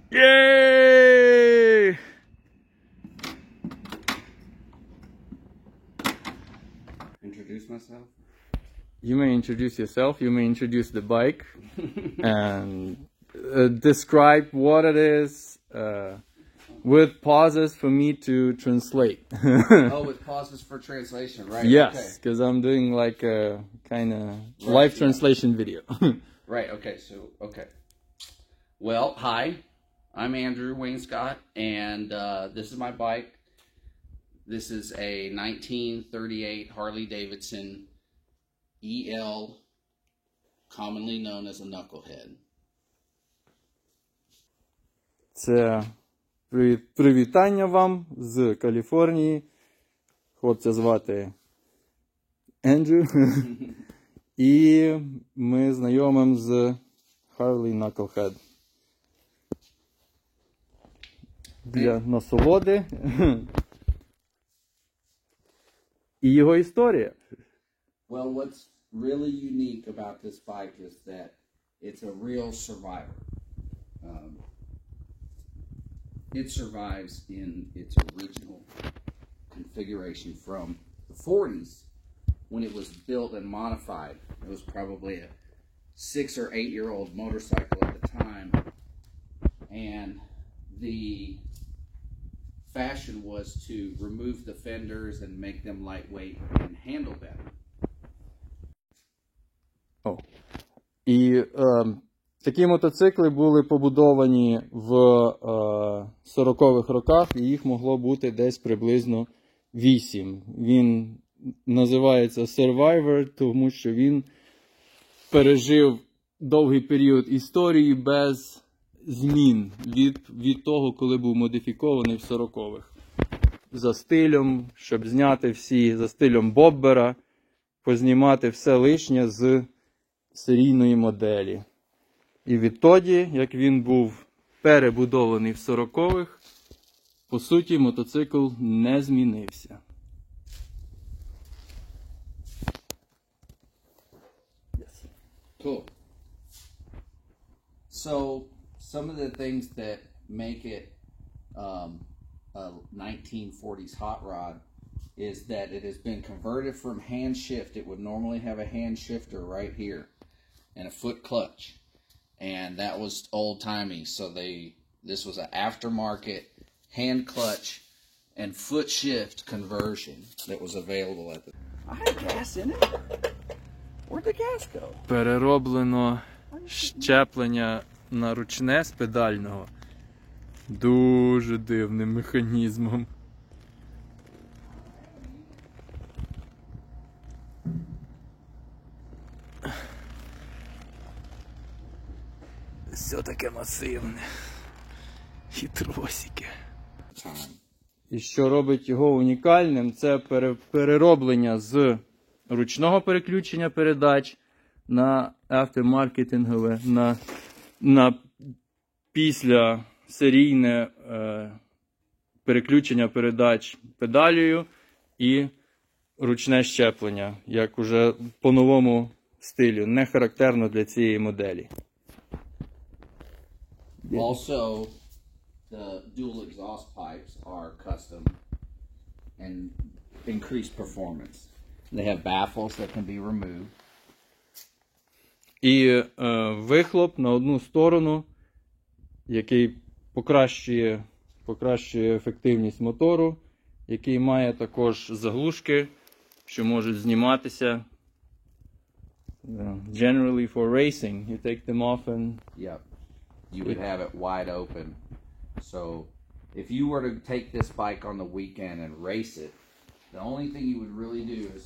Yay! Introduce myself? You may introduce yourself, you may introduce the bike, and describe what it is, with pauses for me to translate. Oh, with pauses for translation, right? Yes, because I'm doing like a kind of live translation video. Right, okay, so, okay. Well, hi, I'm Andrew Wainscott, and this is my bike. This is a 1938 Harley-Davidson EL, commonly known as a knucklehead. Це привітання вам з Каліфорнії. Хлопця звати Ендрю. І ми знайомим з Harley Knucklehead. Для насолоди. І його історія. Well, what's really unique about this bike is that it's a real survivor. It survives in its original configuration from the 40s when it was built and modified. It was probably a 6 or 8 year old motorcycle at the time, and the fashion was to remove the fenders and make them lightweight and handle better. І такі мотоцикли були побудовані в 40-х роках, і їх могло бути десь приблизно 8. Він називається Survivor, тому що він пережив довгий період історії без змін від того, коли був модифікований в 40-х. За стилем, щоб зняти всі, за стилем Боббера, познімати все лишнє з серійної моделі. І відтоді, як він був перебудований в 40-х, по суті, мотоцикл не змінився. Cool. So, some of the things that make it a 1940s hot rod is that it has been converted from hand shift. It would normally have a hand shifter right here and a foot clutch, and that was old-timey. So this was an aftermarket hand clutch and foot shift conversion that was available at the I had gas in it. Where'd the gas go? Перероблено щеплення на ручне з педального дуже дивним механізмом. Все таке масивне. Хитросики. І що робить його унікальним, це перероблення з ручного переключення передач на автомаркетингове, на після серійне переключення передач педалею і ручне щеплення, як уже по новому стилю, не характерно для цієї моделі. Also, the dual exhaust pipes are custom and increase performance. They have baffles that can be removed. І вихлоп на одну сторону, який покращує ефективність мотору, який має також заглушки, що можуть зніматися generally for racing. You take them off and Yep. You would have it wide open. So if you were to take this bike on the weekend and race it, the only thing you would really do is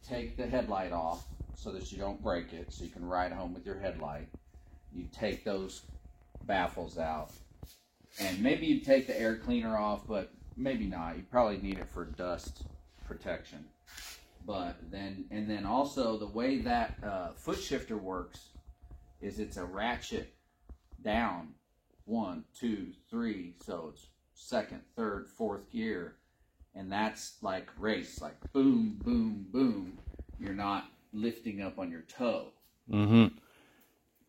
take the headlight off so that you don't break it, so you can ride home with your headlight. You take those baffles out. And maybe you take the air cleaner off, but maybe not. You probably need it for dust protection. But then also the way that foot shifter works is it's a ratchet down 1, 2, 3, so it's second, third, fourth gear, and that's like race, like boom, boom, boom. You're not lifting up on your toe.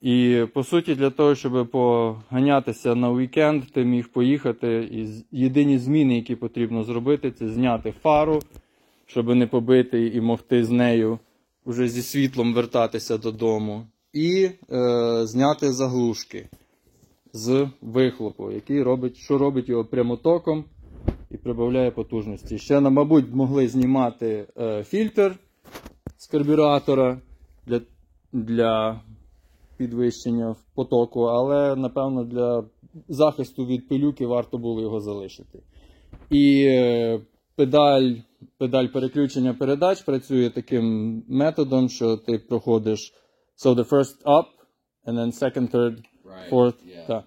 І, по суті, для того, щоб поганятися на вікенд, ти міг поїхати, і єдині зміни, які потрібно зробити, це зняти фару, щоб не побити і могти з нею вже зі світлом вертатися додому, і зняти заглушки з вихлопу, який робить його прямотоком і прибавляє потужності. Ще, мабуть, могли знімати фільтр з карбюратора для підвищення потоку, але, напевно, для захисту від пилюки варто було його залишити. І педаль переключення передач працює таким методом, що ти проходиш so the first up, and then second, third, fourth. Yeah.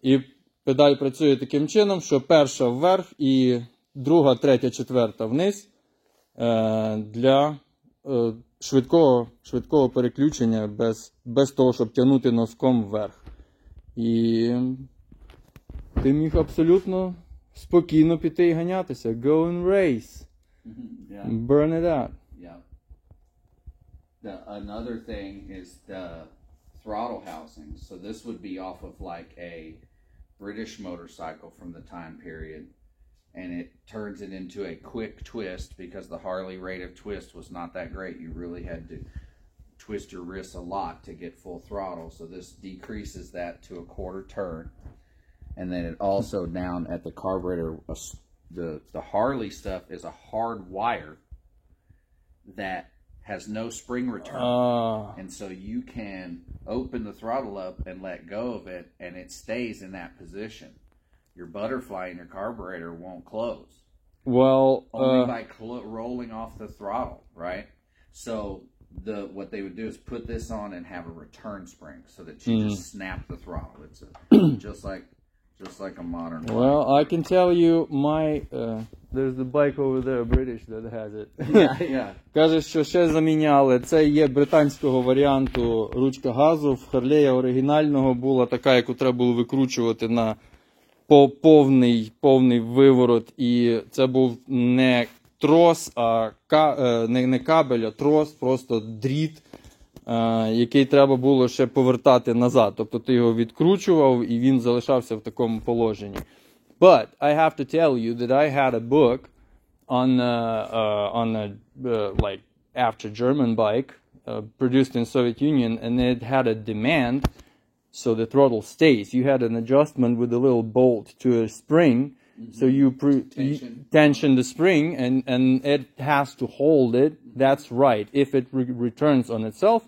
І педаль працює таким чином, що перша вверх і друга, третя, четверта вниз для швидкого переключення без того, щоб тягнути носком вверх. І ти міг абсолютно спокійно піти і ганятися. Go and race. Yeah. Burn it out. Yeah. Another thing is the throttle housing. So this would be off of like a British motorcycle from the time period. And it turns it into a quick twist because the Harley rate of twist was not that great. You really had to twist your wrists a lot to get full throttle. So this decreases that to a quarter turn. And then it also down at the carburetor, the Harley stuff is a hard wire that has no spring return. And so you can open the throttle up and let go of it, and it stays in that position. Your butterfly in your carburetor won't close. Well, only by rolling off the throttle, right? So what they would do is put this on and have a return spring so that you just snap the throttle. It's just like a modern bike. Well, I can tell you there's the bike over there, British, that has it. Yeah. Каже, що ще заміняли. Це є британського варіанту ручка газу. В Харлея оригінального була така, яку треба було викручувати на повний виворот. І це був не трос, не кабель, а трос, просто дріт, який треба було ще повертати назад. Тобто ти його відкручував, і він залишався в такому положенні. But I have to tell you that I had a book on a like after German bike produced in Soviet Union, and it had a demand so the throttle stays. You had an adjustment with a little bolt to a spring, so you tension the spring, and it has to hold it. That's right. If it returns on itself,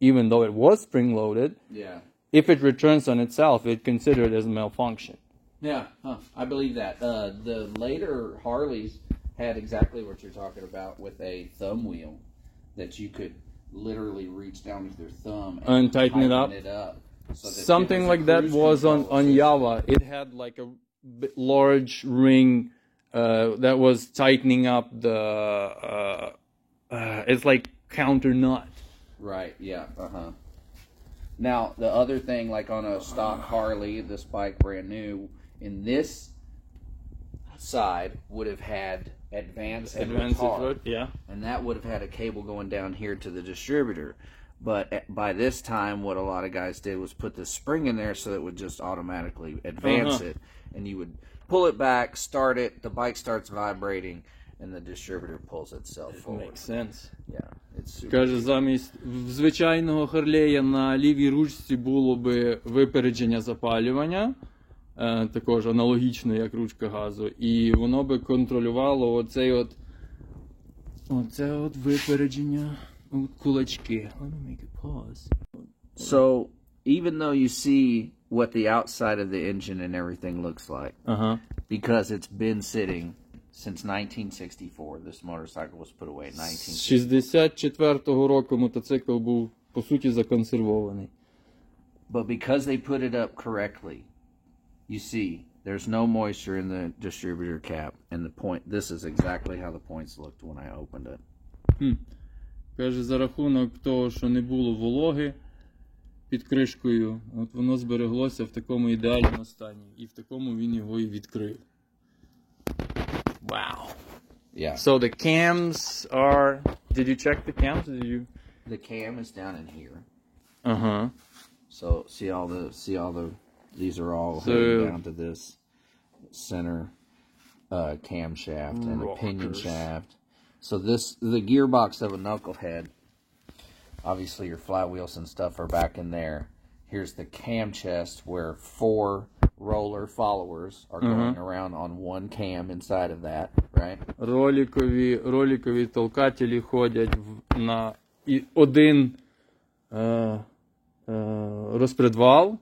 even though it was spring loaded, if it returns on itself, it's considered as malfunction. Yeah, I believe that. The later Harleys had exactly what you're talking about with a thumb wheel that you could literally reach down with your thumb and tighten it up. So that something like that was on Java. It had like a large ring that was tightening up the it's like counter nut. Right, yeah, Now, the other thing, like on a stock Harley, this bike brand new, in this side would have had advance and retard. Yeah. And that would have had a cable going down here to the distributor. But by this time, what a lot of guys did was put the spring in there so that it would just automatically advance it. And you would pull it back, start it, the bike starts vibrating, and the distributor pulls itself forward. Makes sense. Yeah, it's super. Каже, замість звичайного Харлея на лівій ручці було би випередження запалювання, також аналогічно, як ручка газу, і воно би контролювало оце от випередження Кулачки. Let me make a pause. So even though you see what the outside of the engine and everything looks like, because it's been sitting since 1964, this motorcycle was put away in 1964. 64-го року мотоцикл був, по суті, законсервований. But because they put it up correctly, you see, there's no moisture in the distributor cap, and the point. This is exactly how the points looked when I opened it. Каже, за рахунок того, що не було вологи під кришкою, от воно збереглося в такому ідеальному стані. І в такому він його і відкрив. Wow. Yeah. So the cams are... Did you check the cams? Did you... The cam is down in here. Uh-huh. So see all the these are all heading down to this center camshaft and the pinion shaft. So the gearbox of a knucklehead. Obviously your flywheels and stuff are back in there. Here's the cam chest where 4 roller followers are going around on one cam inside of that, right? Роликові толкателі ходять на один розпредвал,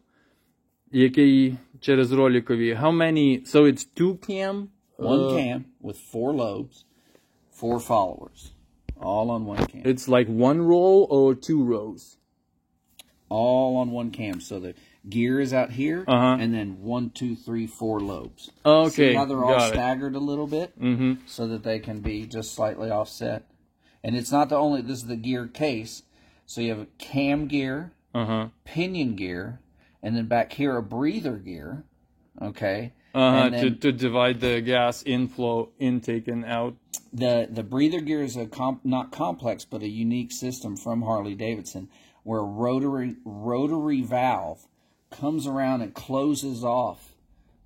який через роликові. How many? So it's 2 cam? One cam with 4 lobes, 4 followers, all on one cam. It's like 1 row or 2 rows? All on one cam. So the gear is out here, and then 1, 2, 3, 4 lobes. Okay, see how they're all got it. staggered a little bit, so that they can be just slightly offset. And it's not the only. This is the gear case. So you have a cam gear, pinion gear, and then back here a breather gear. Okay. And then to divide the gas inflow, intake, and out. the breather gear is not complex, but a unique system from Harley Davidson, where a rotary valve comes around and closes off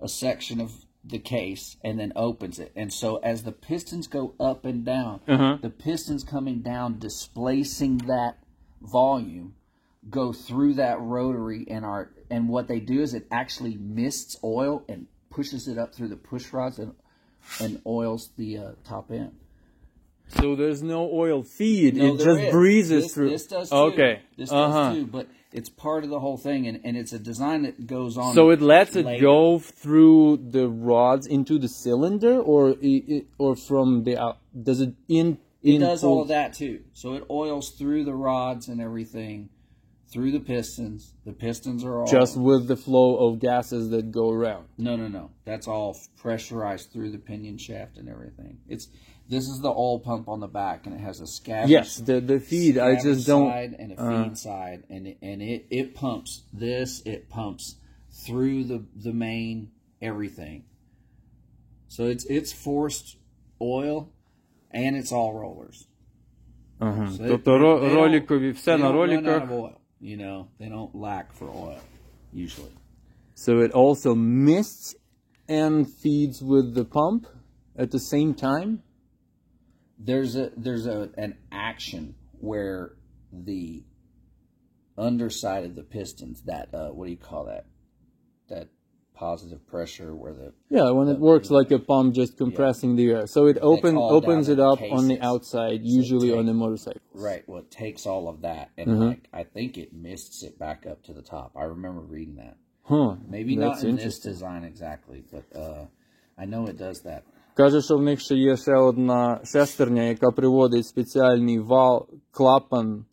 a section of the case and then opens it. And so as the pistons go up and down, the pistons coming down, displacing that volume, go through that rotary, and what they do is it actually mists oil and pushes it up through the push rods and oils the top end. So there's no oil feed. No, it just breezes through. This does too. Okay. This does too, but it's part of the whole thing, and it's a design that goes on. So it lets later. it go through the rods into the cylinder, or from the out? Does it It does all of that too. So it oils through the rods and everything, through the pistons. The pistons are all just with the flow of gases that go around. No. That's all pressurized through the pinion shaft and everything. This is the oil pump on the back, and it has a scabbard. Yes, the feed. I just don't. Side and a feed side, and it pumps this. It pumps through the main everything. So it's forced oil, and it's all rollers. So Тобто роликові, все на роликах. You know, they don't lack for oil usually. So it also mists and feeds with the pump at the same time. There's an action where the underside of the pistons, that what do you call that? That positive pressure where when it works like a pump, just compressing the air. So it opens it up on the outside, usually on the motorcycle. Right. Well, it takes all of that, and I think it mists it back up to the top. I remember reading that. Maybe not in this design exactly, but I know it does that. Каже, що в них ще є ще одна шестерня, яка приводить спеціальний вал, клапан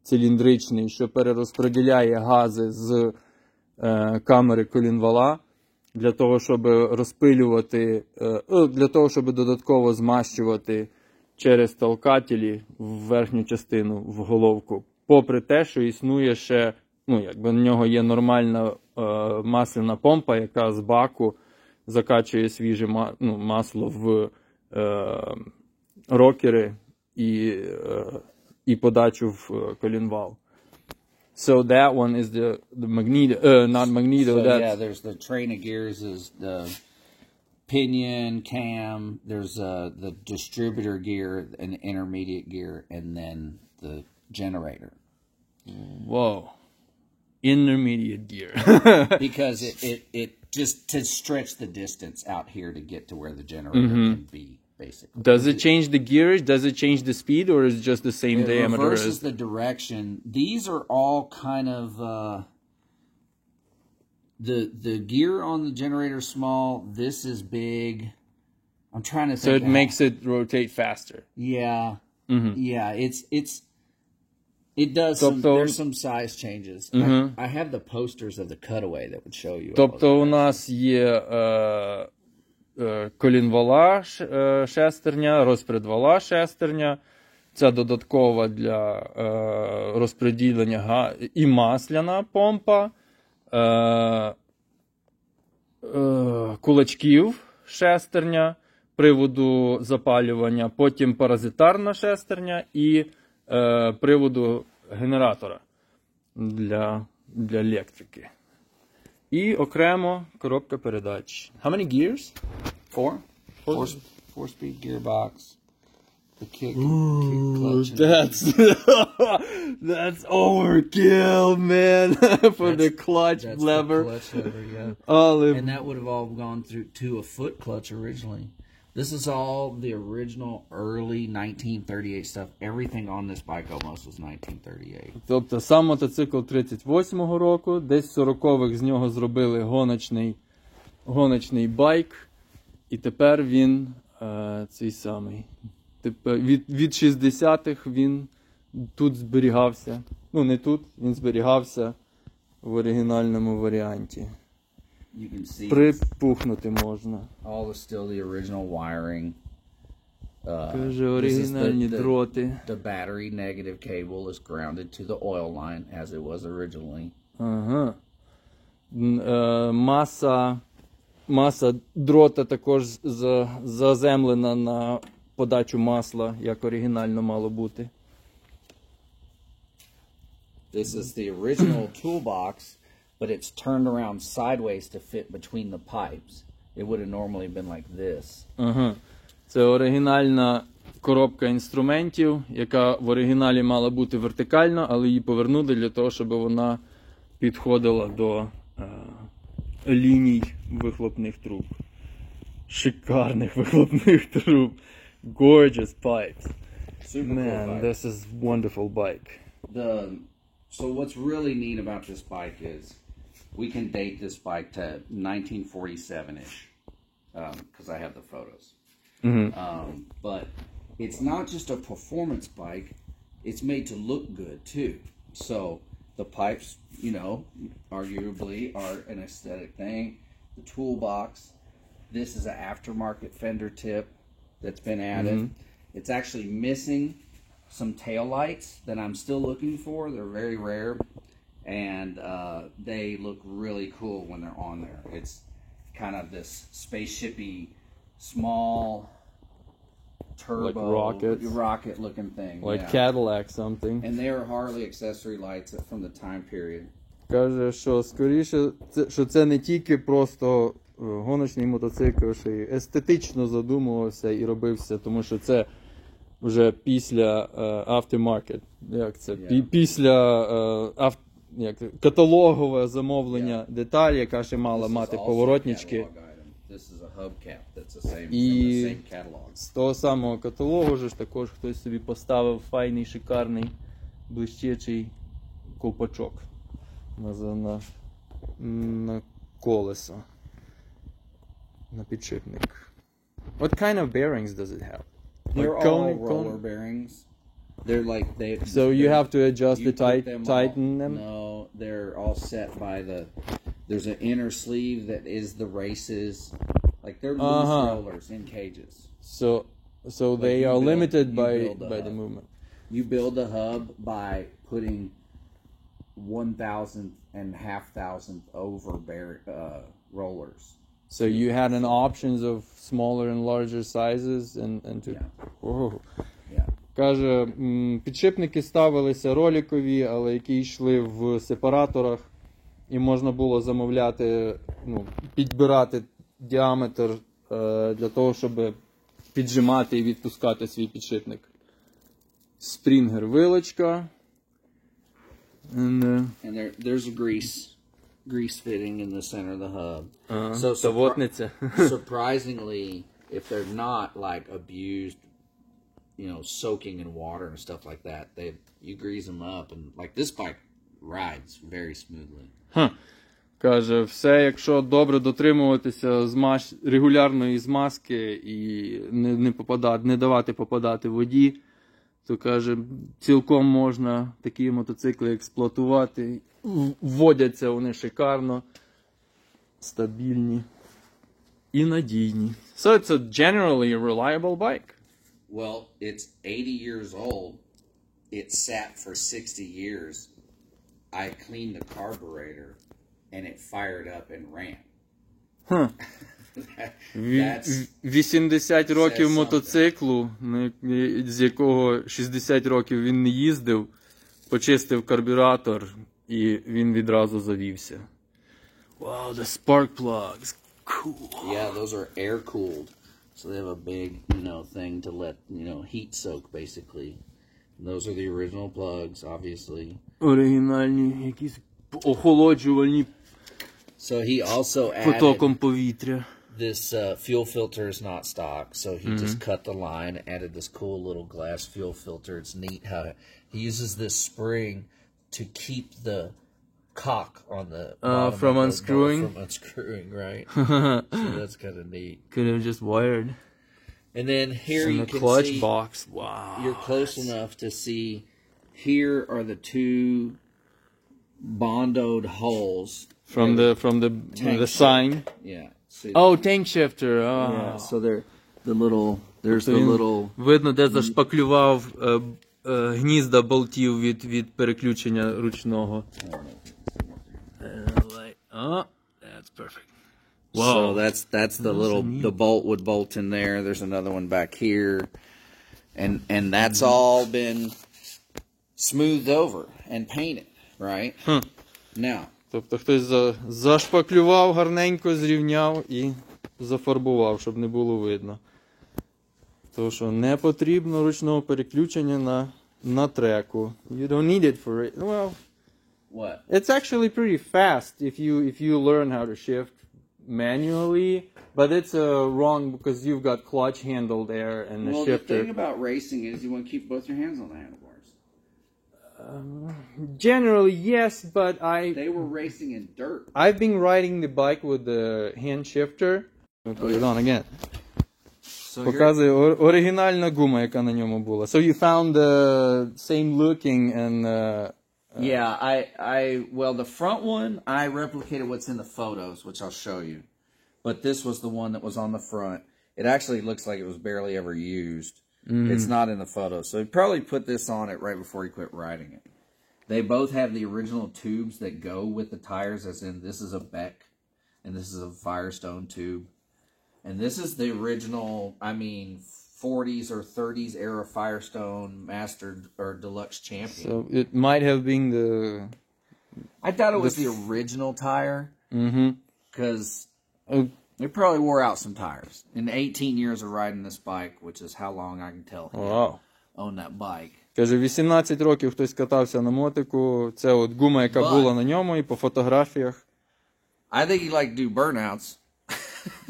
циліндричний, що перерозподіляє гази з камери колінвала для того, щоб розпилювати, для того, щоб додатково змащувати через толкателі в верхню частину, в головку. Попри те, що існує ще, якби на нього є нормальна масляна помпа, яка з баку закачує свіже масло в рокери і подачу в колінвал. So that one is the magneto, not magneto. So yeah, there's the train of gears, is the pinion, cam. There's the distributor gear, an intermediate gear, and then the generator. Whoa, intermediate gear. Because it just to stretch the distance out here to get to where the generator can be. basically. Does it change the gears? Does it change the speed, or is it just the same It diameter? reverses the direction. These are all kind of the gear on the generator small. This is big. I'm trying to think. So it makes it rotate faster. Yeah. Yeah. It does. There's some size changes. I have the posters of the cutaway that would show you. Тобто у нас є колінвала шестерня, розпредвала шестерня. Це додаткова для розподілення і масляна помпа, кулачків шестерня, приводу запалювання, потім паразитарна шестерня і приводу генератора для електрики. І окремо коробка передач. How many gears? Four-speed gearbox. The kick clutch. That's overkill, man. For the clutch That's lever. The clutch lever, yeah. And that would have all gone through to a foot clutch originally. This is all the original early 1938 stuff. Everything on this bike almost was 1938. Тобто сам мотоцикл 38-го року, десь в 40-х з нього зробили гоночний байк, і тепер він цей самий. Від 60-х він тут зберігався. Ну, не тут, він зберігався в оригінальному варіанті. You can see Припухнути можна. all the still the original wiring. Каже, оригінальні дроти. The battery negative cable is grounded to the oil line as it was originally. Ага. Маса дрота також заземлена на подачу масла, як оригінально мало бути. This is the original toolbox, but it's turned around sideways to fit between the pipes. It would have normally been like this. Ага. Це оригінальна коробка інструментів, яка в оригіналі мала бути вертикальна, але її повернули для того, щоб вона підходила до ліній вихлопних труб. Шикарних вихлопних труб. Gorgeous pipes. Super Man, cool bike. this is wonderful bike. So what's really neat about this bike is we can date this bike to 1947-ish because I have the photos. But it's not just a performance bike, it's made to look good too. So the pipes, you know, arguably are an aesthetic thing. The toolbox, this is an aftermarket fender tip that's been added. It's actually missing some tail lights that I'm still looking for. They're very rare, and they look really cool when they're on there. It's kind of this spaceshipy, small turbo, rocket looking thing, Like Cadillac something. And they are Harley accessory lights from the time period. Каже, що скоріше, що це не тільки просто гоночний мотоцикл, що й естетично задумувався і робився, тому що це вже після aftermarket, як це, після каталогове замовлення деталь, яка ще мала мати поворотнички. І з того самого каталогу ж також хтось собі поставив файний, шикарний, блищечий ковпачок на колесо, на підшипник. What kind of bearings does it have? They're Like all roller bearings. They're like So you have to adjust to tighten them? No, they're all set by there's an inner sleeve that is the races. Like they're loose rollers in cages. So they are limited by the movement. You build the hub by putting 1,000 and 1/2,000 over rollers. So you had an options of smaller and larger sizes and to... Yeah. Каже, підшипники ставилися роликові, але які йшли в сепараторах, і можна було замовляти, підбирати діаметр для того, щоб піджимати і відпускати свій підшипник. Спрінгер вилочка. And there's a grease fitting in the center of the hub. So surprisingly, if they're not like abused, soaking in water and stuff like that, you grease them up, and like this bike rides very smoothly. Каже, все, якщо добре дотримуватися регулярної змазки і не давати попадати воді, то, каже, цілком можна такі мотоцикли експлуатувати. Водяться вони шикарно, стабільні і надійні. So it's a generally reliable bike. Well, it's 80 years old. It sat for 60 years. I cleaned the carburetor and it fired up and ran. That's 80 років мотоциклу, з якого 60 років він не їздив, почистив карбюратор і він відразу завівся. Wow, the spark plugs. Cool. Yeah, those are air cooled. So they have a big, thing to let, heat soak basically. And those are the original plugs, obviously. Оригінальні якісь охолоджувальні So he also added потоком повітря. this fuel filter is not stock, so he just cut the line, added this cool little glass fuel filter. It's neat how he uses this spring to keep the cock on the bottom from of the unscrewing? bolt from unscrewing, right? So that's kind of neat. Could have just wired. And then here In you the can clutch see box. Wow. you're close enough to see. Here are the two bondoed holes From the sign. Yeah. See, Oh, tank shifter. yeah. So they're the little. There's the little. Видно, де зашпаклював гнізда болтів від переключення ручного. Oh, that's perfect. Wow. So that's the little the bolt would bolt in there. There's another one back here, and that's all been smoothed over and painted, right? Now. Тобто хтось зашпаклював гарненько, зрівняв і зафарбував, щоб не було видно. Тому що не потрібно ручного переключення на треку. You don't need it for it. Well, What? it's actually pretty fast if you learn how to shift manually, but it's wrong because you've got clutch handle there and the Well, shifter. the thing about racing is you want to keep both your hands on the handlebars. Generally, yes, but They were racing in dirt. I've been riding the bike with the hand shifter. Put it on again. So Показує оригінальна гума, яка на ньому була. So you found the same looking and yeah, well, the front one, I replicated what's in the photos, which I'll show you. But this was the one that was on the front. It actually looks like it was barely ever used. It's not in the photos. So he probably put this on it right before he quit riding it. They both have the original tubes that go with the tires, as in this is a Beck and this is a Firestone tube. And this is the original, 40s or 30s era Firestone Mastered or Deluxe Champion. so it might have been the I thought it was the original tire. Because it probably wore out some tires. In 18 years of riding this bike, which is how long I can tell him Wow. own that bike. Каже, 18 років хтось катався на мотику. Це от гума, яка була на ньому, і по фотографіях. I think he liked to do burnouts.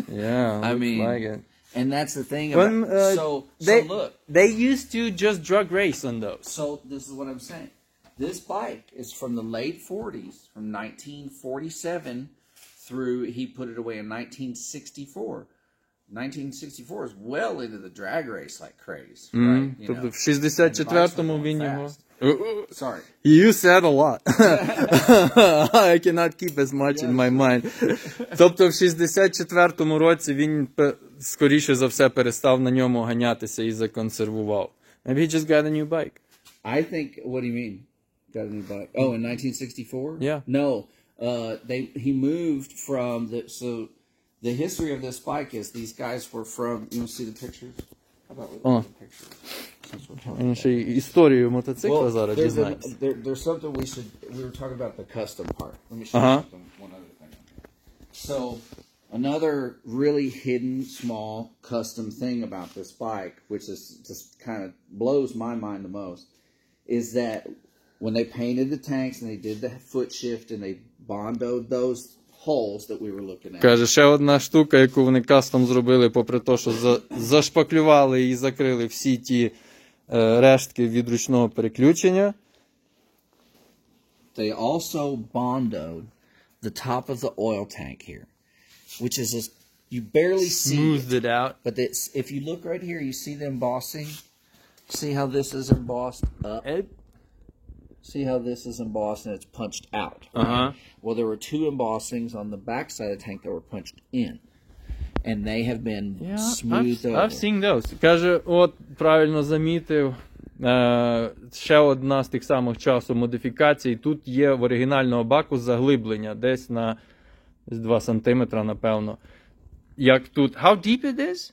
Yeah, I looks mean, like it. and that's the thing about so look. They used to just drug race on those. So this is what I'm saying. This bike is from the late 40s, from 1947 through, he put it away in 1964. 1964 is well into the drag race like craze, right? You Тобто know, в 64-му він його... fast. Sorry. You said a lot. I cannot keep as much in my mind. Тобто в 64-му році він, скоріше за все, перестав на ньому ганятися і законсервував. Maybe he just got a new bike. I think, what do you mean? Got a new bike? Oh, in 1964? Yeah. No, he moved from so the history of this bike is these guys were from, you want to see the pictures? How about we look at the pictures? Since we're talking Він ще й історію мотоцикла Well, зараз дізнається. there's something we were talking about the custom part. Let me show you something, one other thing. So, another really hidden, small, custom thing about this bike, which is just kind of blows my mind the most, is that when they painted the tanks and they did the foot shift and they bondoed those holes that we were looking at. Каже, ще одна штука, яку вони кастом зробили, попри те, що зашпаклювали і закрили всі ті рештки від ручного переключення. They also bondoed the top of the oil tank here, which is a, you barely see Smoothed it out. But if you look right here, you see the embossing. See how this is embossed up? See how this is embossed and it's punched out? Uh-huh. Well, there were two embossings on the back side of the tank that were punched in. And they have been smoothed over. I've seen those. Каже, от, правильно замітив, ще одна з тих самих часу модифікацій. Тут є в оригінального баку заглиблення, десь на 2 сантиметра, напевно. Як тут, how deep it is?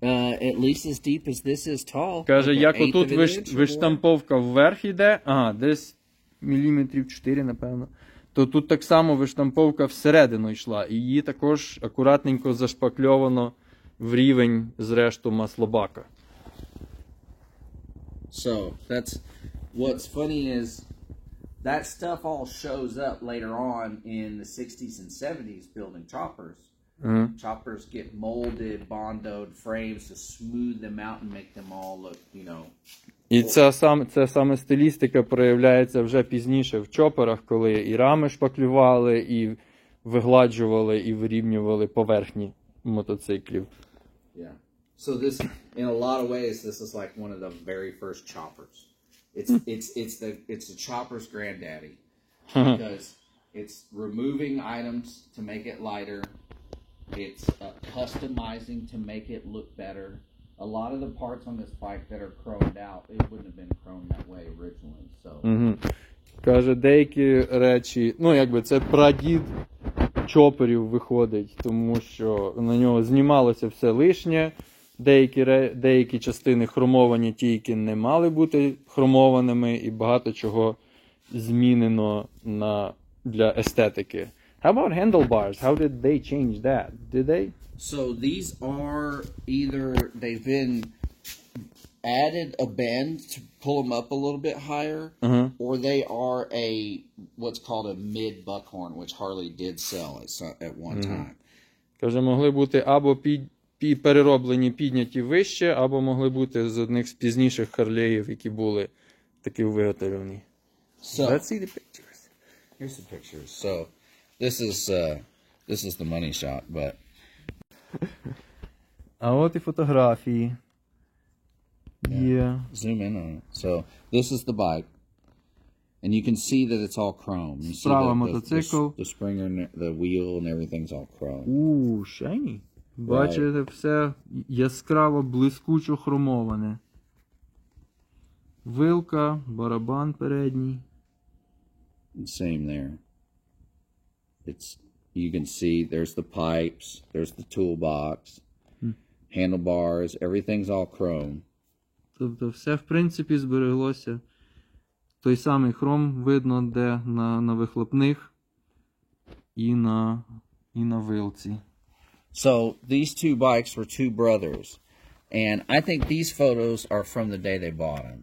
At least as deep as this is tall. Каже, Like як an eighth отут of an inch or more. виштамповка вверх іде, десь міліметрів 4, напевно, то тут так само виштамповка всередину йшла, і її також акуратненько зашпакльовано в рівень з решту маслобака. So that's what's funny is that stuff all shows up later on in the 60s and 70s building choppers. Choppers get molded, bondoed frames to smooth them out and make them all look, you know. І ця саме стилістика проявляється вже пізніше в чоперах, коли і рами шпаклювали, і вигладжували, і вирівнювали поверхні мотоциклів. Yeah. So this, in a lot of ways, this is like one of the very first choppers. It's the chopper's granddaddy because it's removing items to make it lighter. It's customizing to make it look better. A lot of the parts on this bike that are chromed out, it wouldn't have been chromed that way originally. So. Каже, деякі речі, ну якби це прадід чоперів виходить, тому що на нього знімалося все лишнє. Деякі частини хромовані, ті, які не мали бути хромованими, і багато чого змінено для естетики. How about handlebars? How did they change that? Did they? So these are either they've been added a bend to pull them up a little bit higher, or they are what's called a mid buckhorn, which Harley did sell at one time. Каже, могли бути або перероблені, підняті вище, або могли бути з одних з пізніших Харлеїв, які були такі виготовлені. So, Let's see the pictures. Here's the pictures. So this is the money shot, but. А от і фотографії. Є. Zoom in on it. So this is the bike, and you can see that it's all chrome. You see Справа мотоцикл. the spring and the wheel and everything's all chrome. Shiny. Бачите, все яскраво, блискучо хромоване. Вилка, барабан передній. Same there. You can see there's the pipes, there's the toolbox, handlebars, everything's all chrome. Тобто все, в принципі, збереглося. Той самий хром видно, де на вихлопних і на вилці. So these two bikes were two brothers, and I think these photos are from the day they bought them.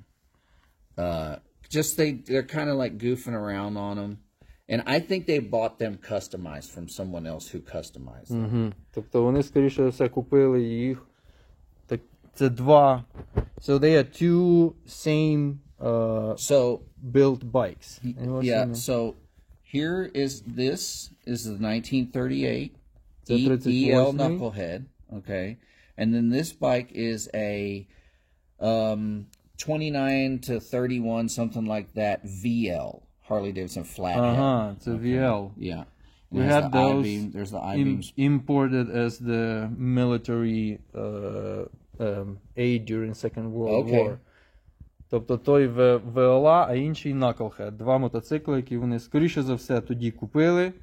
They're kind of like goofing around on them, and I think they bought them customized from someone else who customized them. Тобто вони, скоріше за все, купили їх. Це два. So they are two same built bikes. Yeah. So here is the 1938 EL Knucklehead. Okay, and then this bike is a 29 to 31, something like that, VL Harley Davidson flathead. It's a VL. Yeah. We had those there's the I-beams. Imported as the military aid during Second World War. Тобто той ВЛА, а інший Knucklehead. Два мотоцикли, які вони, скоріше за все, тоді купили.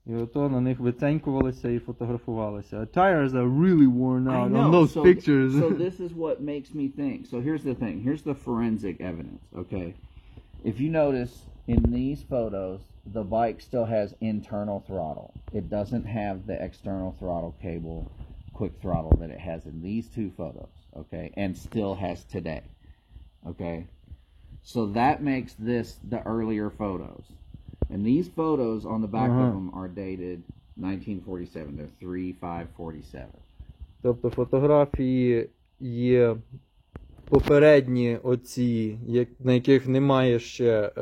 І ото на них виценькувалися і фотографувалися. Tires are really worn out on those pictures. So this is what makes me think. So here's the thing. Here's the forensic evidence, okay? If you notice, in these photos, the bike still has internal throttle. It doesn't have the external throttle cable, quick throttle that it has in these two photos, okay? And still has today, okay? So that makes this the earlier photos. And these photos on the back Uh-huh. of them are dated 1947. They're 3/5/47. Тобто фотографії є попередні оці, на яких немає ще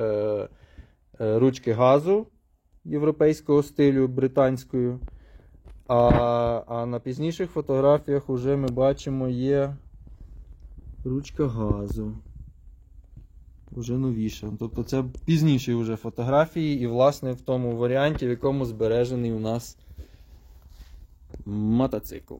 ручки газу європейського стилю, британською. А на пізніших фотографіях вже ми бачимо є ручка газу. Уже новіша. Тобто це пізніші вже фотографії і, власне, в тому варіанті, в якому збережений у нас мотоцикл.